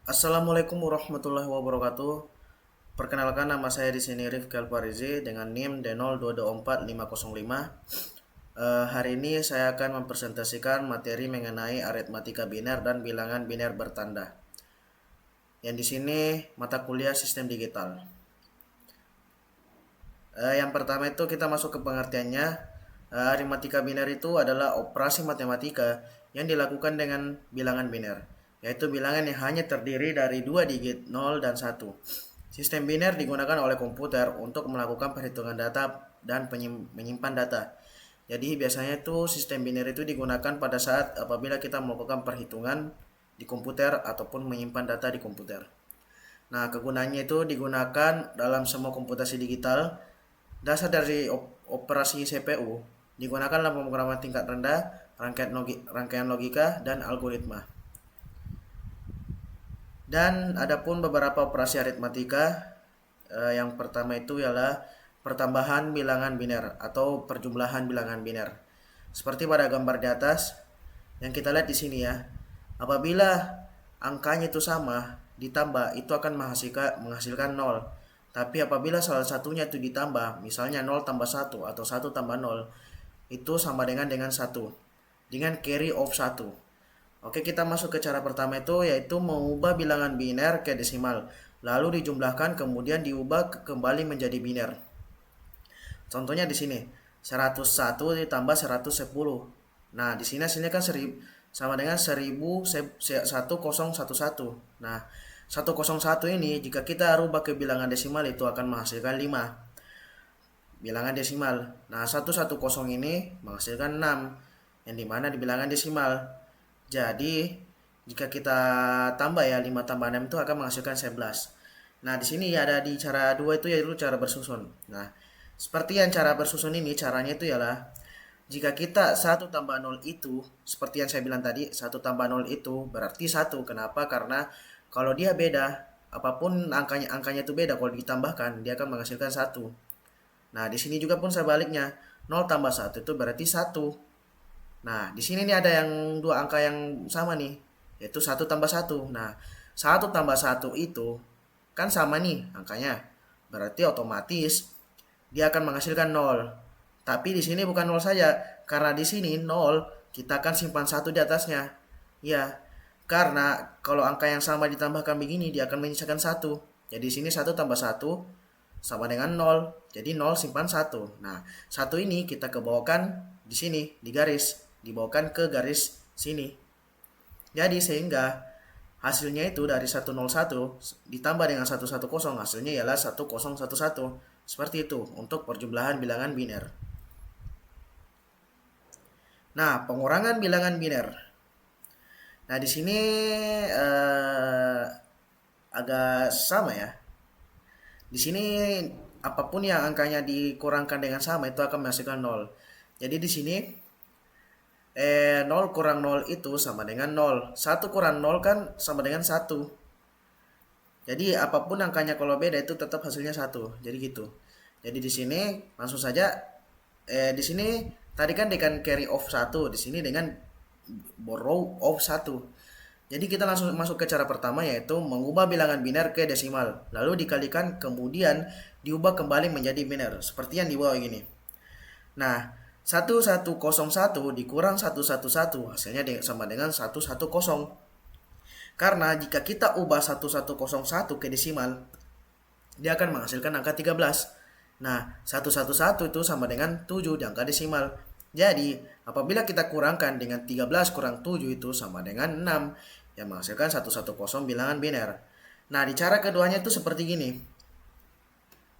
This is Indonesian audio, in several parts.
Assalamualaikum warahmatullahi wabarakatuh. Perkenalkan, nama saya di sini Rifki Alfarizi dengan NIM D02245505. Hari ini saya akan mempresentasikan materi mengenai aritmatika biner dan bilangan biner bertanda. Yang di sini mata kuliah sistem digital. Yang pertama itu kita masuk ke pengertiannya. Aritmatika biner itu adalah operasi matematika yang dilakukan dengan bilangan biner, yaitu bilangan yang hanya terdiri dari dua digit 0 dan 1. Sistem biner digunakan oleh komputer untuk melakukan perhitungan data dan menyimpan data. Jadi biasanya itu sistem biner itu digunakan pada saat apabila kita melakukan perhitungan di komputer ataupun menyimpan data di komputer. Nah, kegunaannya itu digunakan dalam semua komputasi digital. Dasar dari operasi CPU digunakan dalam pemrograman tingkat rendah, rangkaian logika, dan algoritma. Dan adapun beberapa operasi aritmatika, yang pertama itu ialah pertambahan bilangan biner atau perjumlahan bilangan biner. Seperti pada gambar di atas yang kita lihat di sini ya. Apabila angkanya itu sama, ditambah itu akan menghasilkan 0. Tapi apabila salah satunya itu ditambah, misalnya 0 tambah 1 atau 1 tambah 0, itu sama dengan 1. Dengan carry of 1. Oke, kita masuk ke cara pertama itu yaitu mengubah bilangan biner ke desimal, lalu dijumlahkan kemudian diubah kembali menjadi biner. Contohnya di sini 101 ditambah 110. Nah, di sini hasilnya kan sama dengan 1011. Nah, 101 ini jika kita rubah ke bilangan desimal itu akan menghasilkan 5. Bilangan desimal. Nah, 110 ini menghasilkan 6 yang dimana di bilangan desimal. Jadi, jika kita tambah ya 5 tambah 6 itu akan menghasilkan 11. Nah, di sini ada di cara 2 itu yaitu cara bersusun. Nah, seperti yang cara bersusun ini caranya itu ialah jika kita 1 tambah 0 itu seperti yang saya bilang tadi, 1 tambah 0 itu berarti 1. Kenapa? Karena kalau dia beda, apapun angkanya itu beda, kalau ditambahkan dia akan menghasilkan 1. Nah, di sini juga pun sebaliknya, 0 tambah 1 itu berarti 1. Nah, di sini nih ada yang dua angka yang sama nih, yaitu 1 tambah 1. Nah, 1 tambah 1 itu kan sama nih angkanya. Berarti otomatis dia akan menghasilkan 0. Tapi di sini bukan 0 saja, karena di sini 0 kita akan simpan 1 di atasnya. Ya, karena kalau angka yang sama ditambahkan begini dia akan menyisakan 1. Jadi di sini 1 tambah 1 sama dengan 0. Jadi 0 simpan 1. Nah, 1 ini kita kebawakan di sini, di garis. Dibawakan ke garis sini. Jadi sehingga hasilnya itu dari 101 ditambah dengan 110 hasilnya ialah 1011. Seperti itu untuk perjumlahan bilangan biner. Nah, pengurangan bilangan biner. Nah, di sini agak sama ya. Di sini apapun yang angkanya dikurangkan dengan sama itu akan menghasilkan 0. Jadi di sini 0 kurang 0 itu sama dengan 0. 1 kurang 0 kan sama dengan 1. Jadi apapun angkanya kalau beda itu tetap hasilnya 1. Jadi gitu. Jadi di sini langsung saja di sini tadi kan dengan carry of 1, di sini dengan borrow of 1. Jadi kita langsung masuk ke cara pertama yaitu mengubah bilangan biner ke desimal. Lalu dikalikan kemudian diubah kembali menjadi biner. Seperti yang di bawah gini. Nah, 1101 dikurang 111 hasilnya sama dengan 110. Karena jika kita ubah 1101 ke desimal, dia akan menghasilkan angka 13. Nah, 111 itu sama dengan 7 di angka desimal. Jadi, apabila kita kurangkan dengan 13 kurang 7 itu sama dengan 6 yang menghasilkan 110 bilangan biner. Nah, di cara keduanya itu seperti gini.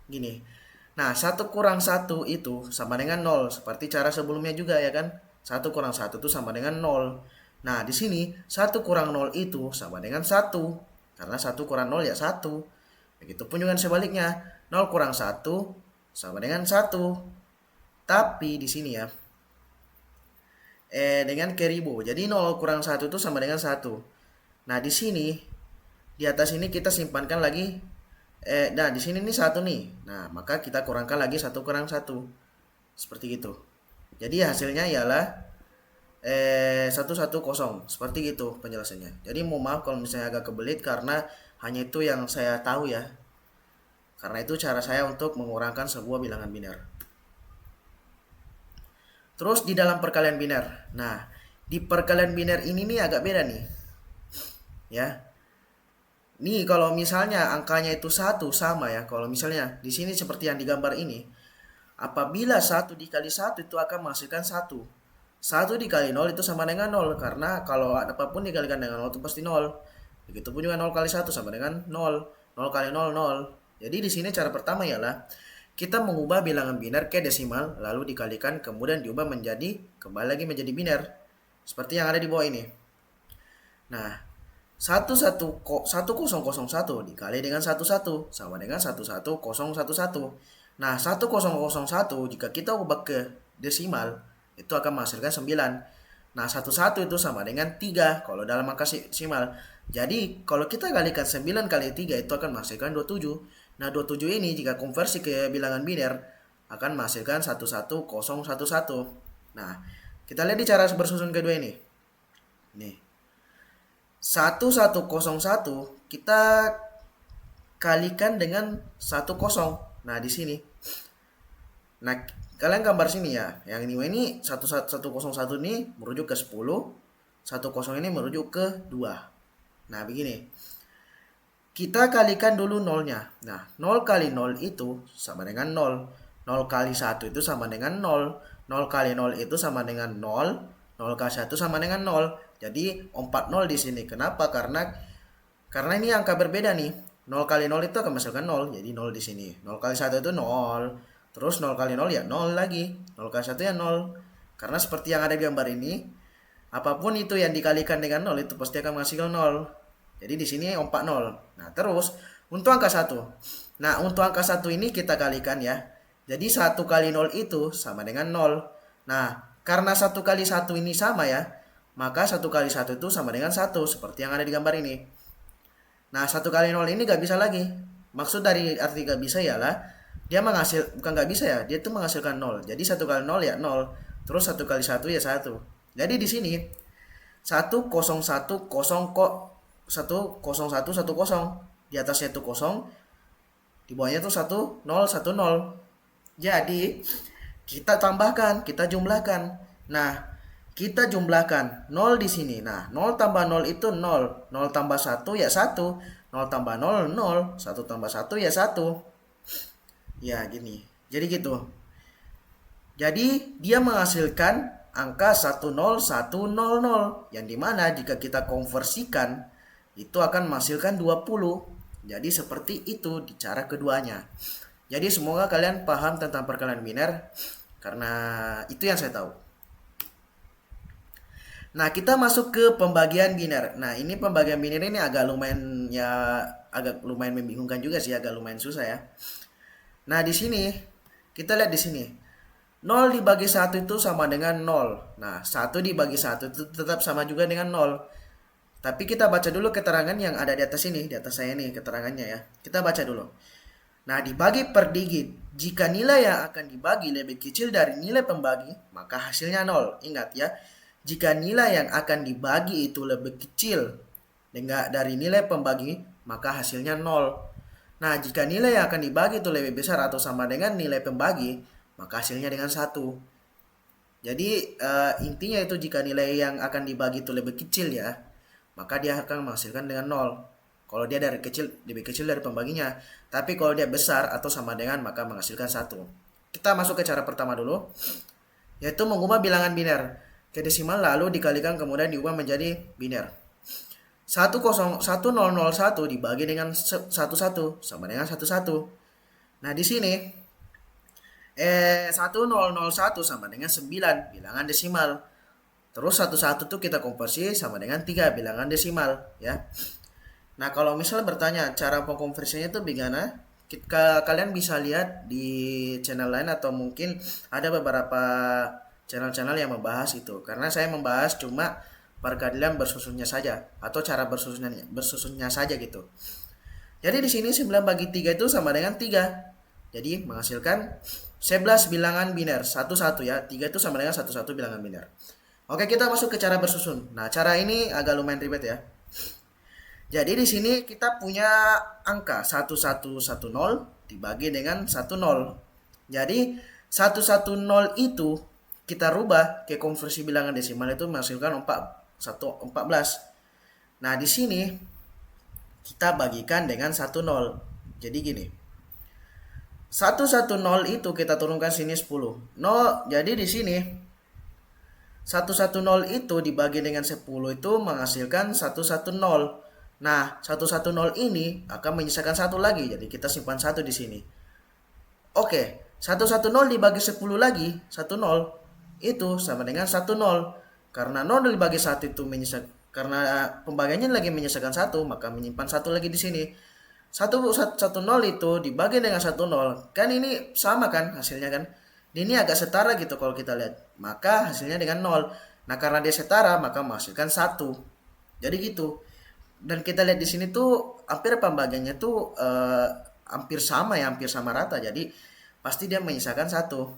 Gini. Nah, 1 kurang 1 itu sama dengan 0. Seperti cara sebelumnya juga ya kan. 1 kurang 1 itu sama dengan 0. Nah, di sini 1 kurang 0 itu sama dengan 1. Karena 1 kurang 0 ya 1. Begitupun juga sebaliknya. 0 kurang 1 sama dengan 1. Tapi di sini ya. Dengan keribu. Jadi 0 kurang 1 itu sama dengan 1. Nah, di sini di atas ini kita simpankan lagi nah di sini nih 1 nih. Nah, maka kita kurangkan lagi 1 kurang 1. Seperti itu. Jadi hasilnya ialah 110 seperti itu penjelasannya. Jadi mohon maaf kalau misalnya agak kebelit karena hanya itu yang saya tahu ya. Karena itu cara saya untuk mengurangkan sebuah bilangan biner. Terus di dalam perkalian biner. Nah, di perkalian biner ini nih agak beda nih. Ya. Nih kalau misalnya angkanya itu 1 sama ya. Kalau misalnya di sini seperti yang digambar ini, apabila 1 dikali 1 itu akan menghasilkan 1. 1 dikali 0 itu sama dengan 0. Karena kalau apapun dikalikan dengan 0 itu pasti 0. Begitupun juga 0 kali 1 sama dengan 0. 0 kali 0, 0. Jadi di sini cara pertama ialah kita mengubah bilangan biner ke desimal, lalu dikalikan, kemudian diubah menjadi, kembali lagi menjadi biner. Seperti yang ada di bawah ini. Nah, 1001 dikali dengan 11 sama dengan 11011. Nah, 1001 jika kita ubah ke desimal itu akan menghasilkan 9. Nah, 11 itu sama dengan 3 kalau dalam angka desimal. Jadi, kalau kita kalikan 9 kali 3 itu akan menghasilkan 27. Nah, 27 ini jika konversi ke bilangan biner akan menghasilkan 11011. Nah, kita lihat di cara bersusun kedua ini. Nih. 1101 kita kalikan dengan 10. Nah, di sini. Nah, kalian gambar sini ya. Yang ini 1101 ini merujuk ke 10, 10 ini merujuk ke 2. Nah, begini. Kita kalikan dulu nolnya. Nah, 0 kali 0 itu sama dengan 0. 0 kali 1 itu sama dengan 0. 0 kali 0 itu sama dengan 0. 0 kali 1 sama dengan 0. Jadi 40 di sini. Kenapa? Karena ini angka berbeda nih. 0 kali 0 itu akan menghasilkan 0. Jadi 0 di sini. 0 kali 1 itu 0. Terus 0 kali 0 ya 0 lagi. 0 kali 1 ya 0. Karena seperti yang ada di gambar ini, apapun itu yang dikalikan dengan 0 itu pasti akan menghasilkan 0. Jadi di sini 40. Nah, terus untuk angka 1. Nah, untuk angka 1 ini kita kalikan ya. Jadi 1 kali 0 itu sama dengan 0. Nah, karena 1 kali 1 ini sama ya, maka 1 kali 1 itu sama dengan 1. Seperti yang ada di gambar ini. Nah, 1 kali 0 ini gak bisa lagi. Maksud dari arti gak bisa ialah dia bukan gak bisa ya, dia itu menghasilkan 0. Jadi 1 kali 0 ya 0. Terus 1 kali 1 ya 1. Jadi di sini 101 di atasnya itu 0, di bawahnya itu 1 0 1 0. Jadi kita tambahkan, kita jumlahkan. Nah, kita jumlahkan 0 di sini. Nah, 0 tambah 0 itu 0. 0 tambah 1 ya 1. 0 tambah 0 0. 1 tambah 1 ya 1. Ya, gini. Jadi gitu. Jadi dia menghasilkan angka 10100 yang dimana jika kita konversikan itu akan menghasilkan 20. Jadi seperti itu di cara keduanya. Jadi semoga kalian paham tentang perkalian biner karena itu yang saya tahu. Nah, kita masuk ke pembagian biner. Nah, ini pembagian biner ini agak lumayan membingungkan juga sih, agak lumayan susah ya. Nah, di sini kita lihat di sini. 0 dibagi 1 itu sama dengan 0. Nah, 1 dibagi 1 itu tetap sama juga dengan 0. Tapi kita baca dulu keterangan yang ada di atas ini, di atas saya ini keterangannya ya. Kita baca dulu. Nah, dibagi per digit. Jika nilai yang akan dibagi lebih kecil dari nilai pembagi, maka hasilnya 0. Ingat ya, jika nilai yang akan dibagi itu lebih kecil dari nilai pembagi, maka hasilnya 0. Nah, jika nilai yang akan dibagi itu lebih besar atau sama dengan nilai pembagi, maka hasilnya dengan 1. Jadi intinya itu jika nilai yang akan dibagi itu lebih kecil ya, maka dia akan menghasilkan dengan 0. Kalau dia lebih kecil dari pembaginya. Tapi kalau dia besar atau sama dengan, maka menghasilkan 1. Kita masuk ke cara pertama dulu, yaitu mengubah bilangan biner ke desimal lalu dikalikan kemudian diubah menjadi biner. 1001 dibagi dengan 11 sama dengan 11. Nah, di sini 1001 sama dengan 9 bilangan desimal. Terus 11 tuh kita konversi sama dengan 3 bilangan desimal ya. Nah, kalau misalnya bertanya cara pengkonversinya itu bagaimana? Kalian bisa lihat di channel lain atau mungkin ada beberapa channel-channel yang membahas itu. Karena saya membahas cuma perkalian bersusunnya saja atau cara bersusunnya saja gitu. Jadi di sini 9 bagi 3 itu sama dengan 3. Jadi menghasilkan 11 bilangan biner, 11 ya. 3 itu sama dengan 11 bilangan biner. Oke, kita masuk ke cara bersusun. Nah, cara ini agak lumayan ribet ya. Jadi di sini kita punya angka 1110 dibagi dengan 10. Jadi 110 itu kita rubah ke konversi bilangan desimal itu menghasilkan 14. Nah, di sini kita bagikan dengan 10. Jadi gini. 110 itu kita turunkan sini 10. 0, jadi di sini 110 itu dibagi dengan 10 itu menghasilkan 110. Nah, 110 ini akan menyisakan satu lagi. Jadi kita simpan satu di sini. Oke, 110 dibagi 10 lagi, 10 itu sama dengan 10. Karena 0 dibagi 1 itu menyisakan, karena pembagiannya lagi menyisakan satu, maka menyimpan satu lagi di sini. 110 itu dibagi dengan 10. Kan ini sama kan hasilnya kan? Ini agak setara gitu kalau kita lihat. Maka hasilnya dengan 0. Nah, karena dia setara maka menghasilkan 1. Jadi gitu. Dan kita lihat di sini tuh hampir pembagiannya tuh hampir sama ya, hampir sama rata. Jadi pasti dia menyisakan satu.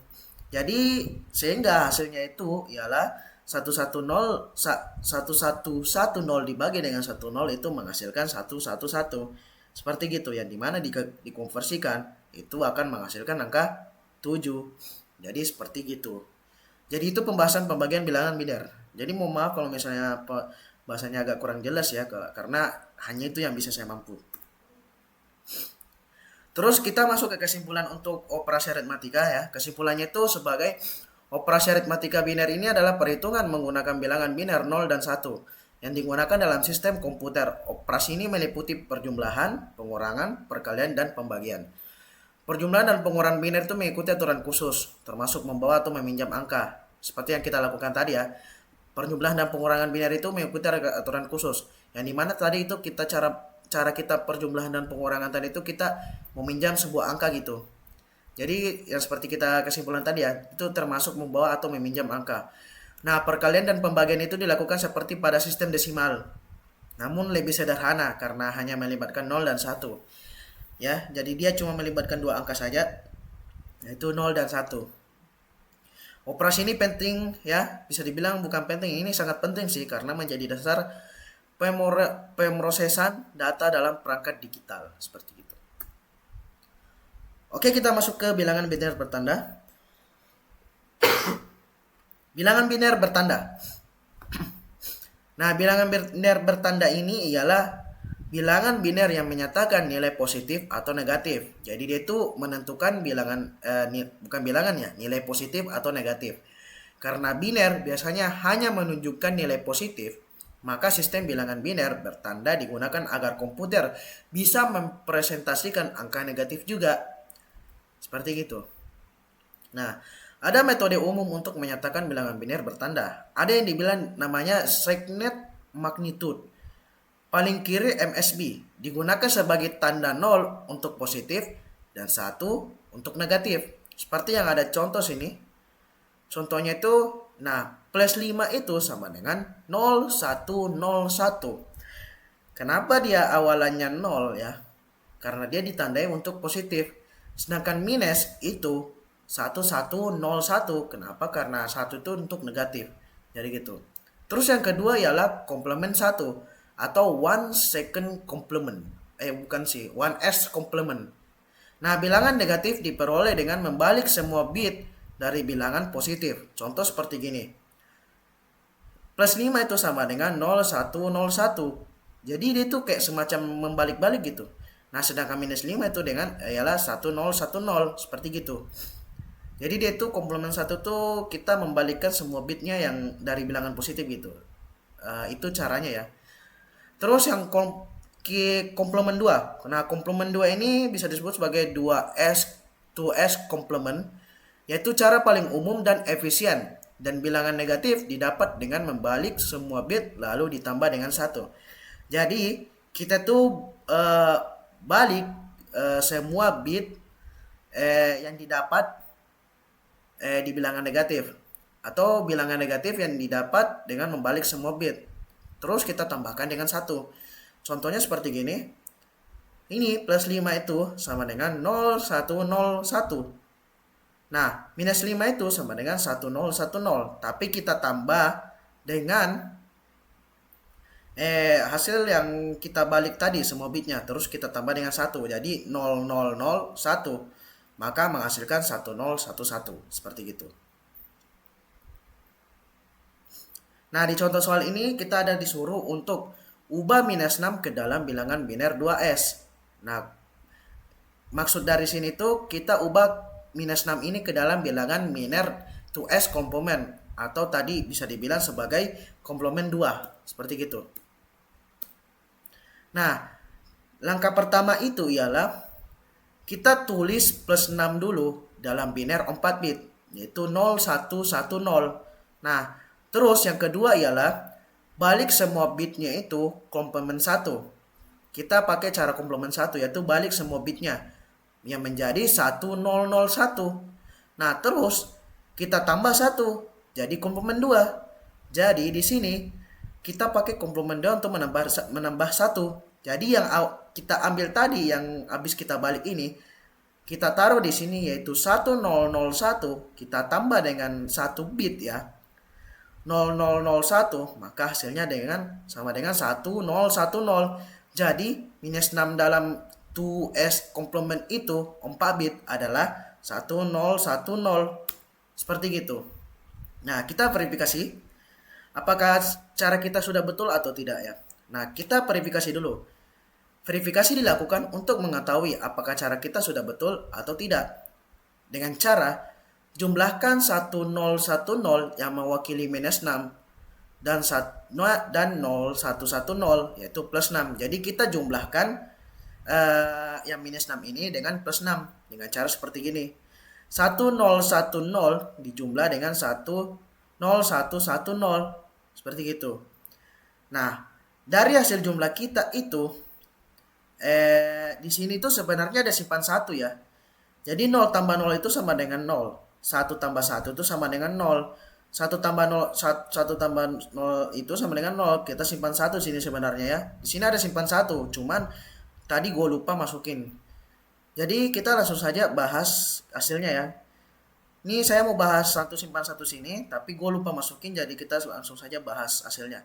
Jadi sehingga hasilnya itu ialah 1110 dibagi dengan 10 itu menghasilkan 111. Seperti gitu yang dimana dikonversikan itu akan menghasilkan angka 7. Jadi seperti gitu. Jadi itu pembahasan pembagian bilangan biner. Jadi mohon maaf kalau misalnya bahasanya agak kurang jelas ya, karena hanya itu yang bisa saya mampu. Terus kita masuk ke kesimpulan untuk operasi aritmatika ya. Kesimpulannya itu sebagai operasi aritmatika biner ini adalah perhitungan menggunakan bilangan biner 0 dan 1 yang digunakan dalam sistem komputer. Operasi ini meliputi perjumlahan, pengurangan, perkalian, dan pembagian. Perjumlahan dan pengurangan biner itu mengikuti aturan khusus, termasuk membawa atau meminjam angka. Seperti yang kita lakukan tadi ya. Perjumlahan dan pengurangan biner itu mengikuti aturan khusus. Yang dimana tadi itu kita cara kita perjumlahan dan pengurangan tadi itu kita meminjam sebuah angka gitu. Jadi yang seperti kita kesimpulan tadi ya, itu termasuk membawa atau meminjam angka. Nah, perkalian dan pembagian itu dilakukan seperti pada sistem desimal. Namun lebih sederhana karena hanya melibatkan 0 dan 1. Ya, jadi dia cuma melibatkan dua angka saja, yaitu 0 dan 1. Operasi ini penting ya, bisa dibilang bukan penting, ini sangat penting sih karena menjadi dasar pemrosesan data dalam perangkat digital seperti itu. Oke, kita masuk ke bilangan biner bertanda. Bilangan biner bertanda. Nah, bilangan biner bertanda ini ialah bilangan biner yang menyatakan nilai positif atau negatif. Jadi dia itu menentukan bilangan bukan bilangan ya, nilai positif atau negatif. Karena biner biasanya hanya menunjukkan nilai positif, maka sistem bilangan biner bertanda digunakan agar komputer bisa mempresentasikan angka negatif juga. Seperti gitu. Nah, ada metode umum untuk menyatakan bilangan biner bertanda. Ada yang dibilang namanya segnet magnitude. Paling kiri MSB digunakan sebagai tanda 0 untuk positif dan 1 untuk negatif. Seperti yang ada contoh sini. Contohnya itu, nah, plus 5 itu sama dengan 0, 1, 0, 1. Kenapa dia awalannya 0 ya? Karena dia ditandai untuk positif. Sedangkan minus itu 1101. Kenapa? Karena 1 itu untuk negatif. Jadi gitu. Terus yang kedua ialah komplement 1 atau 1 second complement. Bukan sih, 1s complement. Nah, bilangan negatif diperoleh dengan membalik semua bit dari bilangan positif. Contoh seperti gini. Plus 5 itu sama dengan 0101. Jadi dia itu kayak semacam membalik-balik gitu. Nah, sedangkan minus 5 itu dengan ialah 1010 seperti gitu. Jadi dia itu komplement 1 tuh kita membalikkan semua bitnya yang dari bilangan positif gitu. Itu caranya ya. Terus yang komplement 2. Nah, komplement 2 ini bisa disebut sebagai 2s komplement, yaitu cara paling umum dan efisien. Dan bilangan negatif didapat dengan membalik semua bit lalu ditambah dengan 1. Jadi kita tuh balik semua bit yang didapat di bilangan negatif, atau bilangan negatif yang didapat dengan membalik semua bit. Terus kita tambahkan dengan 1. Contohnya seperti gini. Ini plus 5 itu sama dengan 0101. Nah, minus 5 itu sama dengan 1010. Tapi kita tambah dengan hasil yang kita balik tadi semua bitnya, terus kita tambah dengan 1. Jadi 0001, maka menghasilkan 1011 seperti gitu. Nah, di contoh soal ini kita ada disuruh untuk ubah minus 6 ke dalam bilangan biner 2S. Nah, maksud dari sini tuh kita ubah minus 6 ini ke dalam bilangan biner 2S komplement, atau tadi bisa dibilang sebagai komplement 2, seperti gitu. Nah, langkah pertama itu ialah kita tulis plus 6 dulu dalam biner 4 bit, yaitu 0110. Nah, terus yang kedua ialah balik semua bitnya itu komplement 1. Kita pakai cara komplement 1, yaitu balik semua bitnya yang menjadi 1001. Nah, terus kita tambah 1 jadi komplement 2. Jadi di sini kita pakai komplement 2 untuk menambah 1. Jadi yang kita ambil tadi yang habis kita balik ini, kita taruh di sini yaitu 1001, kita tambah dengan 1 bit ya. 0001, maka hasilnya sama dengan 1010. Jadi minus 6 dalam 2S komplement itu 4 bit adalah 1010. Seperti gitu. Nah, kita verifikasi apakah cara kita sudah betul atau tidak ya. Nah, kita verifikasi dulu. Verifikasi dilakukan untuk mengetahui apakah cara kita sudah betul atau tidak. Dengan cara jumlahkan 1010 yang mewakili minus 6 dan 0110 yaitu plus 6. Jadi kita jumlahkan yang minus 6 ini dengan plus 6 dengan cara seperti gini. 1010 dijumlah dengan 10110 seperti gitu. Nah, dari hasil jumlah kita itu di sini tuh sebenarnya ada simpan 1 ya. Jadi 0 tambah 0 itu sama dengan 0. 1 tambah 1 itu sama dengan 0. 1 tambah 0 itu sama dengan 0. Kita simpan 1 sini sebenarnya ya. Di sini ada simpan 1, cuman tadi gue lupa masukin. Jadi kita langsung saja bahas hasilnya ya. Ini saya mau bahas simpan 1 sini, tapi gue lupa masukin, jadi kita langsung saja bahas hasilnya.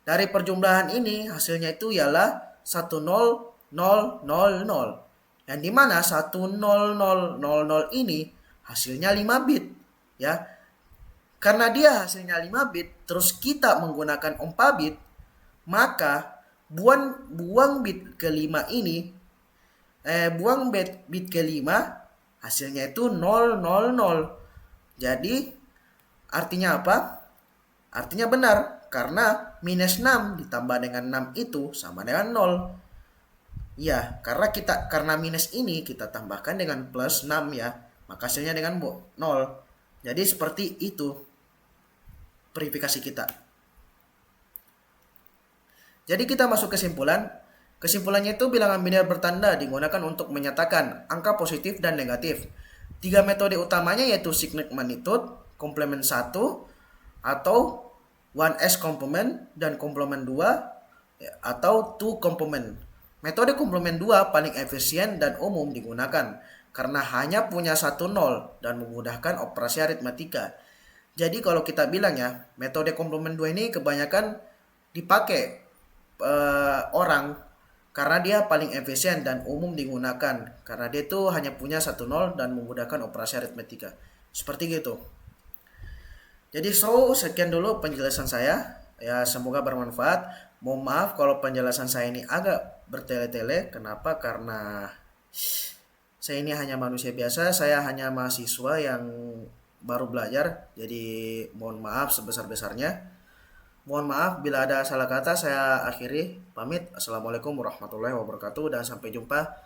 Dari perjumlahan ini hasilnya itu ialah 10000, yang dimana 10000 ini hasilnya 5 bit ya. Karena dia hasilnya 5 bit, terus kita menggunakan 4 bit, maka buang bit kelima ini buang bit kelima, hasilnya itu 000. Jadi artinya apa? Artinya benar, karena minus 6 ditambah dengan 6 itu sama dengan 0. Ya, karena minus ini kita tambahkan dengan plus 6 ya, maka hasilnya dengan 0. Jadi seperti itu verifikasi kita. Jadi kita masuk kesimpulan. Kesimpulannya itu bilangan biner bertanda digunakan untuk menyatakan angka positif dan negatif. 3 metode utamanya yaitu signet magnitude, komplement 1, atau 1S komplement, dan komplement 2 atau 2 komplement. Metode komplement 2 paling efisien dan umum digunakan karena hanya punya 1 0 dan memudahkan operasi aritmatika. Jadi kalau kita bilang ya, metode komplement 2 ini kebanyakan dipakai orang karena dia paling efisien dan umum digunakan. Karena dia itu hanya punya 1 0 dan memudahkan operasi aritmetika. Seperti gitu. Jadi sekian dulu penjelasan saya. Ya, semoga bermanfaat. Mohon maaf kalau penjelasan saya ini agak bertele-tele. Kenapa? Karena saya ini hanya manusia biasa. Saya hanya mahasiswa yang baru belajar. Jadi mohon maaf sebesar-besarnya. Mohon maaf bila ada salah kata, saya akhiri. Pamit. Assalamualaikum warahmatullahi wabarakatuh dan sampai jumpa.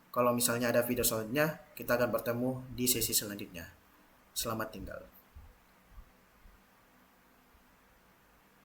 Kalau misalnya ada video selanjutnya, kita akan bertemu di sesi selanjutnya. Selamat tinggal.